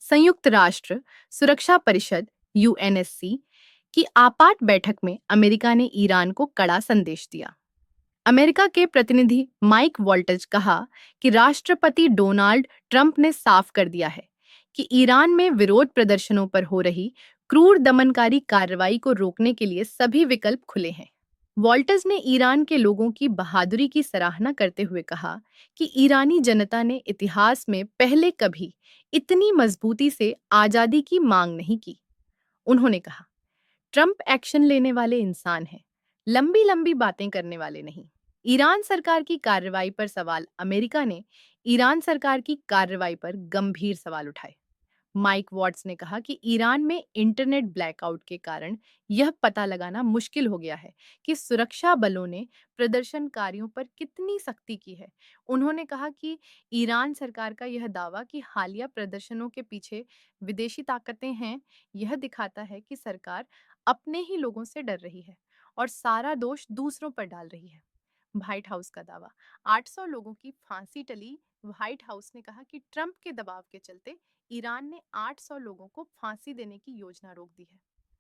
संयुक्त राष्ट्र सुरक्षा परिषद यूएनएससी की आपात बैठक में अमेरिका ने ईरान को कड़ा संदेश दिया। अमेरिका के प्रतिनिधि माइक वॉल्टज कहा कि राष्ट्रपति डोनाल्ड ट्रंप ने साफ कर दिया है कि ईरान में विरोध प्रदर्शनों पर हो रही क्रूर दमनकारी कार्रवाई को रोकने के लिए सभी विकल्प खुले हैं। वॉल्टज ने ईरान के लोगों की बहादुरी की सराहना करते हुए कहा कि ईरानी जनता ने इतिहास में पहले कभी इतनी मजबूती से आजादी की मांग नहीं की। उन्होंने कहा, ट्रंप एक्शन लेने वाले इंसान हैं, लंबी लंबी बातें करने वाले नहीं। ईरान सरकार की कार्रवाई पर सवाल अमेरिका ने ईरान सरकार की कार्रवाई पर गंभीर सवाल उठाए। माइक वॉट्स ने कहा कि ईरान में इंटरनेट ब्लैकआउट के कारण यह पता लगाना मुश्किल हो गया है कि सुरक्षा बलों ने प्रदर्शनकारियों पर कितनी सख्ती की है। उन्होंने कहा कि ईरान सरकार का यह दावा कि हालिया प्रदर्शनों के पीछे विदेशी ताकतें हैं, यह दिखाता है कि सरकार अपने ही लोगों से डर रही है और सारा दोष दूसरों पर डाल रही है। व्हाइट हाउस का दावा, 800 लोगों की फांसी टली। व्हाइट हाउस ने कहा कि ट्रंप के दबाव के चलते ईरान ने 800 लोगों को फांसी देने की योजना रोक दी है।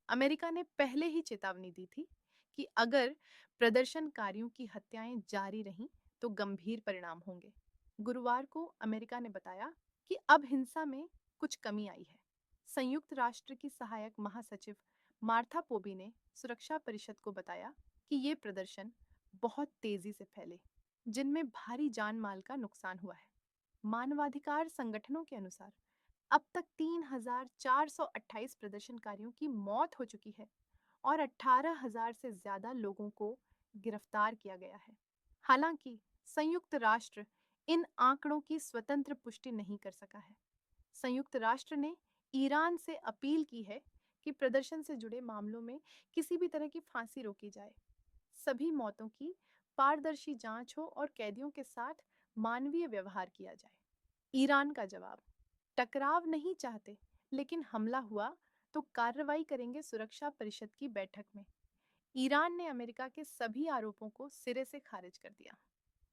अमेरिका ने पहले ही चेतावनी दी थी कि अगर प्रदर्शनकारियों की हत्याएं जारी रहीं तो गंभीर परिणाम होंगे। गुरुवार को अमेरिका ने बताया कि अब हिंसा में कुछ कमी आई है। संयुक्त राष्ट्र की सहायक महासचिव मार्था पोबी ने सुरक्षा परिषद को बताया कि ये प्रदर्शन बहुत तेजी से फैले, जिनमें भारी जान माल का नुकसान हुआ है। मानवाधिकार संगठनों के अनुसार अब तक 3,428 प्रदर्शनकारियों की मौत हो चुकी है और 18,000 से ज्यादा लोगों को गिरफ्तार किया गया है। हालांकि संयुक्त राष्ट्र इन आंकड़ों की स्वतंत्र पुष्टि नहीं कर सका है। संयुक्त राष्ट्र ने ईरान से अपील की है कि प्रदर्शन से जुड़े मामलों में किसी भी तरह की फांसी रोकी जाए, सभी मौतों की पारदर्शी जांच हो और कैदियों के साथ मानवीय व्यवहार किया जाए। ईरान का जवाब, टकराव नहीं चाहते, लेकिन हमला हुआ तो कार्रवाई करेंगे सुरक्षा परिषद की बैठक में। ईरान ने अमेरिका के सभी आरोपों को सिरे से खारिज कर दिया।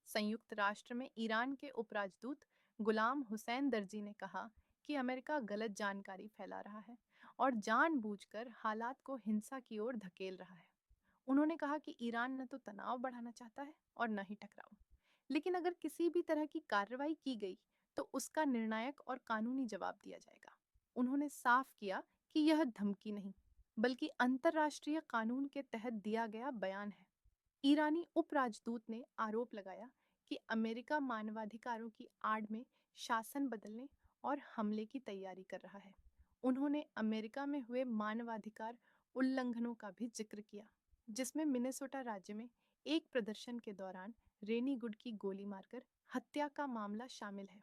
संयुक्त राष्ट्र में ईरान के उपराजदूत गुलाम हुसैन दर्जी ने कहा कि अमेरिका गलत जानकारी फैला रहा है और जानबूझकर हालात को हिंसा की ओर धकेल रहा है। उन्होंने कहा कि ईरान न तो तनाव बढ़ाना चाहता है और न ही टकराव, लेकिन अगर किसी भी तरह की कार्रवाई की गई तो उसका निर्णायक और कानूनी जवाब दिया जाएगा। उन्होंने साफ किया कि यह धमकी नहीं, बल्कि अंतर्राष्ट्रीय कानून के तहत दिया गया बयान है। ईरानी उपराजदूत ने आरोप लगाया कि अमेरिका मानवाधिकारों की आड़ में शासन बदलने और हमले की तैयारी कर रहा है। उन्होंने अमेरिका में हुए मानवाधिकार उल्लंघनों का भी जिक्र किया, जिसमें मिनेसोटा राज्य में एक प्रदर्शन के दौरान रेनी गुड की गोली मारकर हत्या का मामला शामिल है।